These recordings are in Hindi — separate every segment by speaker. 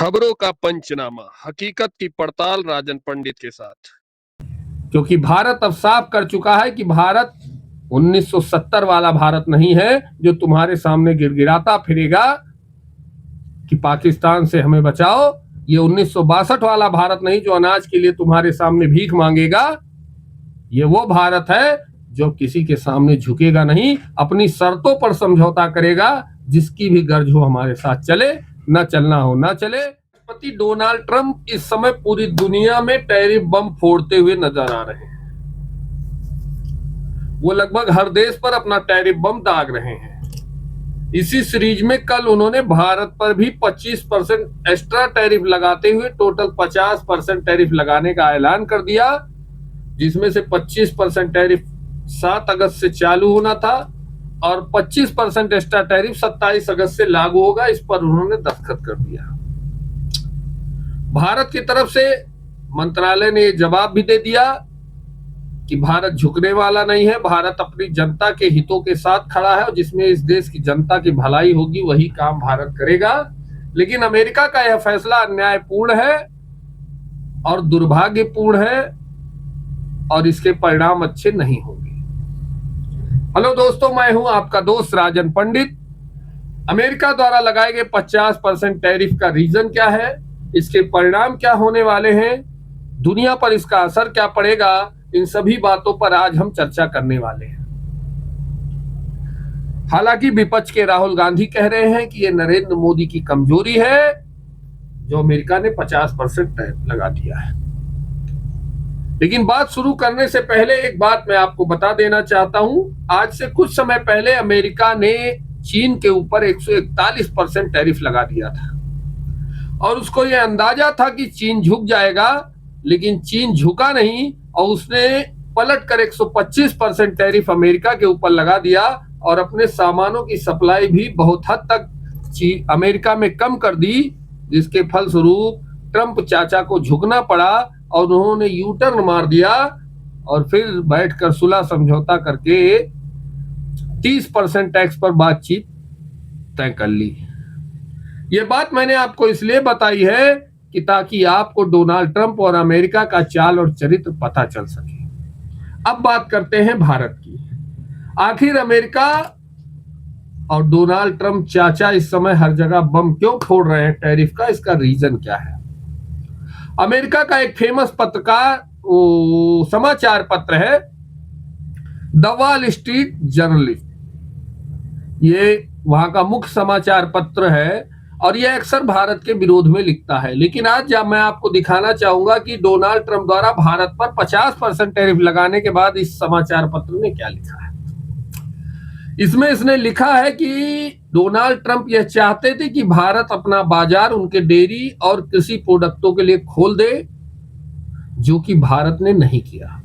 Speaker 1: खबरों का पंचनामा, हकीकत की पड़ताल राजन पंडित के साथ।
Speaker 2: क्योंकि भारत अब साफ कर चुका है कि भारत 1970 वाला भारत नहीं है जो तुम्हारे सामने गिड़गिड़ाता फिरेगा कि पाकिस्तान से हमें बचाओ। ये 1962 वाला भारत नहीं जो अनाज के लिए तुम्हारे सामने भीख मांगेगा। ये वो भारत है जो किसी के सामने झुकेगा नहीं, अपनी शर्तों पर समझौता करेगा। जिसकी भी गर्ज हो हमारे साथ चले, न चलना हो ना चले। राष्ट्रपति डोनाल्ड ट्रंप इस समय पूरी दुनिया में टैरिफ बम फोड़ते हुए नजर आ रहे हैं। वो लगभग हर देश पर अपना टैरिफ बम दाग रहे हैं। इसी सीरीज में कल उन्होंने भारत पर भी 25% एक्स्ट्रा टैरिफ लगाते हुए टोटल 50% टैरिफ लगाने का ऐलान कर दिया, जिसमें से 25% टैरिफ 7 अगस्त से चालू होना था और 25% एक्स्ट्रा टैरिफ 27 अगस्त से लागू होगा। इस पर उन्होंने दस्तखत कर दिया। भारत की तरफ से मंत्रालय ने जवाब भी दे दिया कि भारत झुकने वाला नहीं है। भारत अपनी जनता के हितों के साथ खड़ा है और जिसमें इस देश की जनता की भलाई होगी वही काम भारत करेगा। लेकिन अमेरिका का यह फैसला अन्यायपूर्ण है और दुर्भाग्यपूर्ण है और इसके परिणाम अच्छे नहीं होंगे। हेलो दोस्तों, मैं हूं आपका दोस्त राजन पंडित। अमेरिका द्वारा लगाए गए 50% टैरिफ का रीजन क्या है, इसके परिणाम क्या होने वाले हैं, दुनिया पर इसका असर क्या पड़ेगा, इन सभी बातों पर आज हम चर्चा करने वाले हैं। हालांकि विपक्ष के राहुल गांधी कह रहे हैं कि ये नरेंद्र मोदी की कमजोरी है जो अमेरिका ने 50% टैरिफ लगा दिया है। लेकिन बात शुरू करने से पहले एक बात मैं आपको बता देना चाहता हूं। आज से कुछ समय पहले अमेरिका ने चीन के ऊपर 141% टैरिफ लगा दिया था और उसको यह अंदाजा था कि चीन झुक जाएगा, लेकिन चीन झुका नहीं और उसने पलटकर 125% टैरिफ अमेरिका के ऊपर लगा दिया और अपने सामानों की सप्लाई भी बहुत हद तक अमेरिका में कम कर दी, जिसके फलस्वरूप ट्रंप चाचा को झुकना पड़ा और उन्होंने यू टर्न मार दिया और फिर बैठकर सुलह समझौता करके 30% टैक्स पर बातचीत तय कर ली। ये बात मैंने आपको इसलिए बताई है कि ताकि आपको डोनाल्ड ट्रंप और अमेरिका का चाल और चरित्र पता चल सके। अब बात करते हैं भारत की। आखिर अमेरिका और डोनाल्ड ट्रंप चाचा इस समय हर जगह बम क्यों फोड़ रहे हैं टैरिफ का, इसका रीजन क्या है। अमेरिका का एक फेमस पत्रकार समाचार पत्र है द वॉल स्ट्रीट जर्नलिस्ट। ये वहां का मुख्य समाचार पत्र है और यह अक्सर भारत के विरोध में लिखता है। लेकिन आज जब मैं आपको दिखाना चाहूंगा कि डोनाल्ड ट्रंप द्वारा भारत पर 50% टैरिफ लगाने के बाद इस समाचार पत्र ने क्या लिखा है। इसमें इसने लिखा है कि डोनाल्ड ट्रंप यह चाहते थे कि भारत अपना बाजार उनके डेयरी और कृषि प्रोडक्टों के लिए खोल दे, जो कि भारत ने नहीं किया।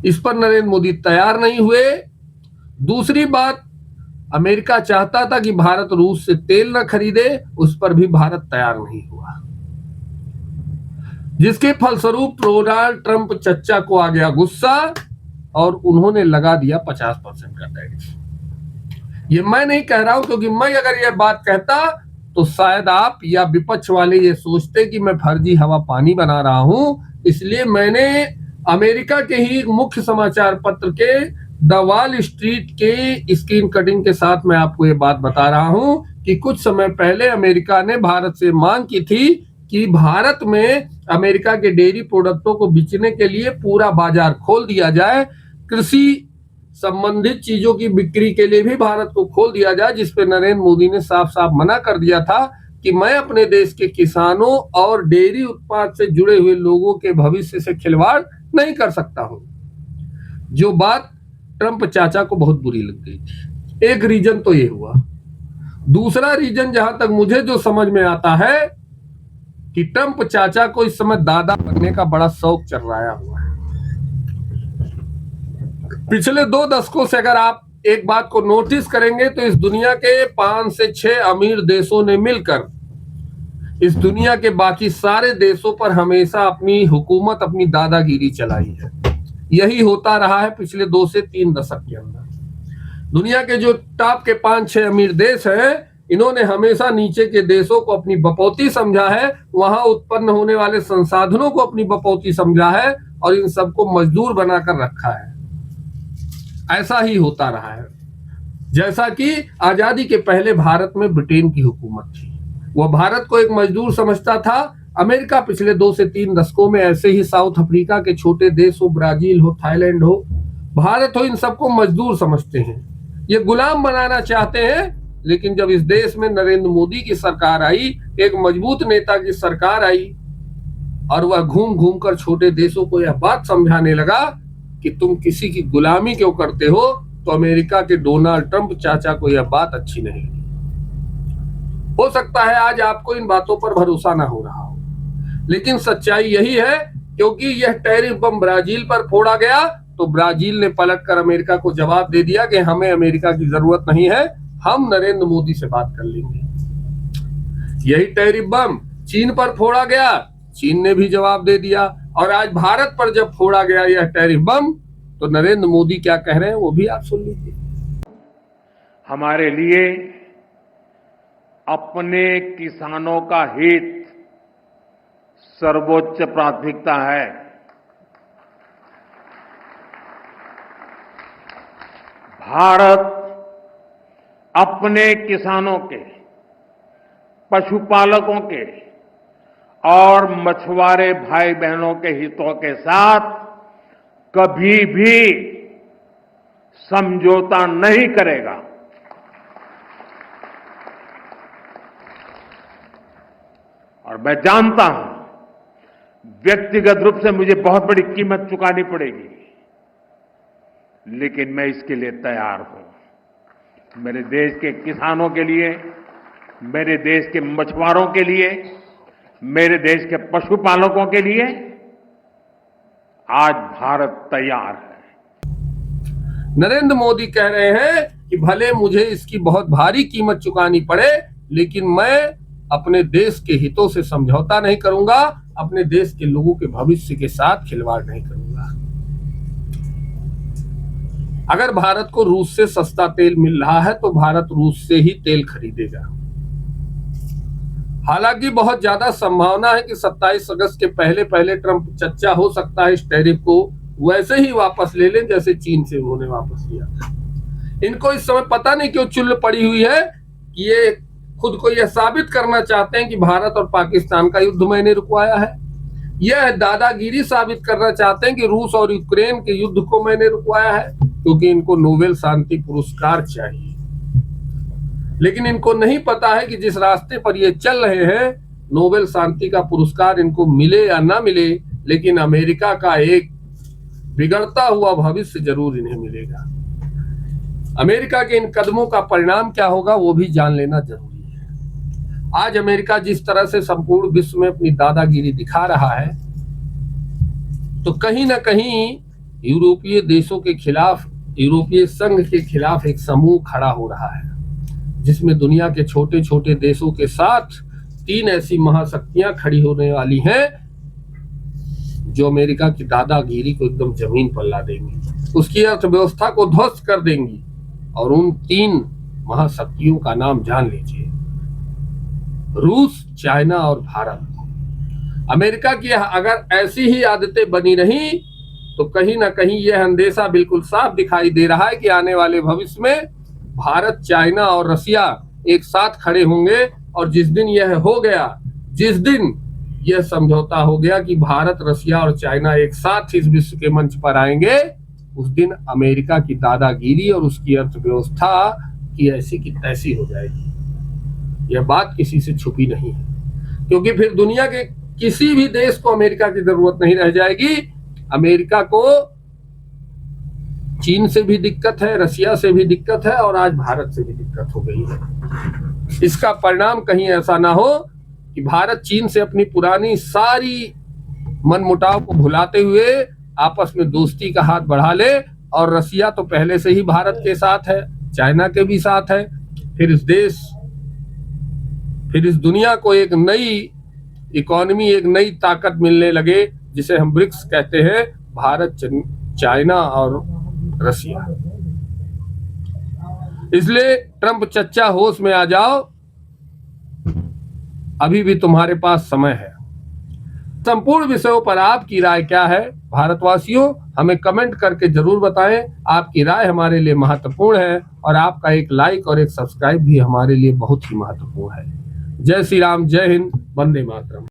Speaker 2: इस पर नरेंद्र मोदी तैयार नहीं हुए। दूसरी बात, अमेरिका चाहता था कि भारत रूस से तेल न खरीदे, उस पर भी भारत तैयार नहीं हुआ, जिसके फलस्वरूप डोनाल्ड ट्रंप चच्चा को आ गया गुस्सा और उन्होंने लगा दिया 50% का टैक्स। ये मैं नहीं कह रहा हूं, क्योंकि मैं अगर यह बात कहता तो शायद आप या विपक्ष वाले ये सोचते कि मैं फर्जी हवा पानी बना रहा हूं। इसलिए मैंने अमेरिका के ही मुख्य समाचार पत्र के द वॉल स्ट्रीट के स्क्रीन कटिंग के साथ मैं आपको ये बात बता रहा हूं कि कुछ समय पहले अमेरिका ने भारत से मांग की थी कि भारत में अमेरिका के डेयरी प्रोडक्टों को बेचने के लिए पूरा बाजार खोल दिया जाए, कृषि संबंधित चीजों की बिक्री के लिए भी भारत को खोल दिया जाए, जिस पर नरेंद्र मोदी ने साफ साफ मना कर दिया था कि मैं अपने देश के किसानों और डेयरी उत्पाद से जुड़े हुए लोगों के भविष्य से खिलवाड़ नहीं कर सकता हूं। जो बात ट्रंप चाचा को बहुत बुरी लग गई थी। एक रीजन तो ये हुआ। दूसरा रीजन जहां तक मुझे जो समझ में आता है कि ट्रंप चाचा को इस समय दादा बनने का बड़ा शौक चल रहा हुआ है। पिछले 2 दशकों से अगर आप एक बात को नोटिस करेंगे तो इस दुनिया के 5 से 6 अमीर देशों ने मिलकर इस दुनिया के बाकी सारे देशों पर हमेशा अपनी हुकूमत, अपनी दादागिरी चलाई है। यही होता रहा है पिछले 2 से 3 दशक के अंदर। दुनिया के जो टॉप के 5-6 अमीर देश हैं, इन्होंने हमेशा नीचे के देशों को अपनी बपौती समझा है, वहां उत्पन्न होने वाले संसाधनों को अपनी बपौती समझा है और इन सबको मजदूर बनाकर रखा है। ऐसा ही होता रहा है। जैसा कि आजादी के पहले भारत में ब्रिटेन की हुकूमत थी, वह भारत को एक मजदूर समझता था। अमेरिका पिछले 2 से 3 दशकों में ऐसे ही साउथ अफ्रीका के छोटे देश हो, ब्राजील हो, थाईलैंड हो, भारत हो, इन सबको मजदूर समझते हैं, ये गुलाम बनाना चाहते हैं। लेकिन जब इस देश में नरेंद्र मोदी की सरकार आई, एक मजबूत नेता की सरकार आई, और वह घूम घूम कर छोटे देशों को यह बात समझाने लगा कि तुम किसी की गुलामी क्यों करते हो, तो अमेरिका के डोनाल्ड ट्रंप चाचा को यह बात अच्छी नहीं लगी। हो सकता है आज आपको इन बातों पर भरोसा ना हो रहा हो, लेकिन सच्चाई यही है। क्योंकि यह टैरिफ बम ब्राजील पर फोड़ा गया तो ब्राजील ने पलटकर अमेरिका को जवाब दे दिया कि हमें अमेरिका की जरूरत नहीं है, हम नरेंद्र मोदी से बात कर लेंगे। यही टैरिफ बम चीन पर फोड़ा गया, चीन ने भी जवाब दे दिया। और आज भारत पर जब फोड़ा गया यह टैरिफ बम, तो नरेंद्र मोदी क्या कह रहे हैं वो भी आप सुन लीजिए।
Speaker 3: हमारे लिए अपने किसानों का हित सर्वोच्च प्राथमिकता है। भारत अपने किसानों के, पशुपालकों के और मछुआरे भाई बहनों के हितों के साथ कभी भी समझौता नहीं करेगा। और मैं जानता हूं व्यक्तिगत रूप से मुझे बहुत बड़ी कीमत चुकानी पड़ेगी, लेकिन मैं इसके लिए तैयार हूं। मेरे देश के किसानों के लिए, मेरे देश के मछुआरों के लिए, मेरे देश के पशुपालकों के लिए आज भारत तैयार है।
Speaker 2: नरेंद्र मोदी कह रहे हैं कि भले मुझे इसकी बहुत भारी कीमत चुकानी पड़े, लेकिन मैं अपने देश के हितों से समझौता नहीं करूंगा, अपने देश के लोगों के भविष्य के साथ खिलवाड़ नहीं करूंगा। अगर भारत को रूस से सस्ता तेल मिल रहा है तो भारत रूस से ही तेल खरीदेगा। हालांकि बहुत ज्यादा संभावना है कि 27 अगस्त के पहले पहले ट्रंप चच्चा हो सकता है इस टैरिफ को वैसे ही वापस ले लें जैसे चीन से उन्होंने वापस लिया था। इनको इस समय पता नहीं क्यों चुल्ल पड़ी हुई है कि ये खुद को यह साबित करना चाहते हैं कि भारत और पाकिस्तान का युद्ध मैंने रुकवाया है। यह दादागिरी साबित करना चाहते हैं कि रूस और यूक्रेन के युद्ध को मैंने रुकवाया है, क्योंकि इनको नोबेल शांति पुरस्कार चाहिए। लेकिन इनको नहीं पता है कि जिस रास्ते पर ये चल रहे हैं, नोबेल शांति का पुरस्कार इनको मिले या ना मिले, लेकिन अमेरिका का एक बिगड़ता हुआ भविष्य जरूर इन्हें मिलेगा। अमेरिका के इन कदमों का परिणाम क्या होगा वो भी जान लेना जरूरी है। आज अमेरिका जिस तरह से संपूर्ण विश्व में अपनी दादागिरी दिखा रहा है, तो कहीं ना कहीं यूरोपीय देशों के खिलाफ, यूरोपीय संघ के खिलाफ एक समूह खड़ा हो रहा है, जिसमें दुनिया के छोटे छोटे देशों के साथ 3 ऐसी महाशक्तियां खड़ी होने वाली हैं जो अमेरिका की दादागिरी को एकदम जमीन पर ला देंगी, उसकी अर्थव्यवस्था को ध्वस्त कर देंगी। और उन 3 महाशक्तियों का नाम जान लीजिए, रूस, चाइना और भारत। अमेरिका की अगर ऐसी ही आदतें बनी रही तो कहीं ना कहीं यह अंदेशा बिल्कुल साफ दिखाई दे रहा है कि आने वाले भविष्य में भारत, चाइना और रसिया एक साथ खड़े होंगे। और जिस दिन यह हो गया, जिस दिन यह समझौता हो गया कि भारत, रसिया और चाइना एक साथ इस विश्व के मंच पर आएंगे, उस दिन अमेरिका की दादागिरी और उसकी अर्थव्यवस्था की ऐसी की तैसी हो जाएगी। यह बात किसी से छुपी नहीं है, क्योंकि फिर दुनिया के किसी भी देश को अमेरिका की जरूरत नहीं रह जाएगी। अमेरिका को चीन से भी दिक्कत है, रसिया से भी दिक्कत है और आज भारत से भी दिक्कत हो गई है। इसका परिणाम कहीं ऐसा ना हो कि भारत चीन से अपनी पुरानी सारी मनमुटाव को भुलाते हुए आपस में दोस्ती का हाथ बढ़ा ले, और रसिया तो पहले से ही भारत के साथ है, चाइना के भी साथ है। फिर इस दुनिया को एक नई इकोनॉमी, एक नई ताकत मिलने लगे, जिसे हम ब्रिक्स कहते हैं, भारत, चाइना और रसिया। इसलिए ट्रंप चच्चा होश में आ जाओ, अभी भी तुम्हारे पास समय है। संपूर्ण विषयों पर आपकी राय क्या है भारतवासियों, हमें कमेंट करके जरूर बताएं। आपकी राय हमारे लिए महत्वपूर्ण है और आपका एक लाइक और एक सब्सक्राइब भी हमारे लिए बहुत ही महत्वपूर्ण है। जय श्री राम, जय हिंद, वंदे मातरम।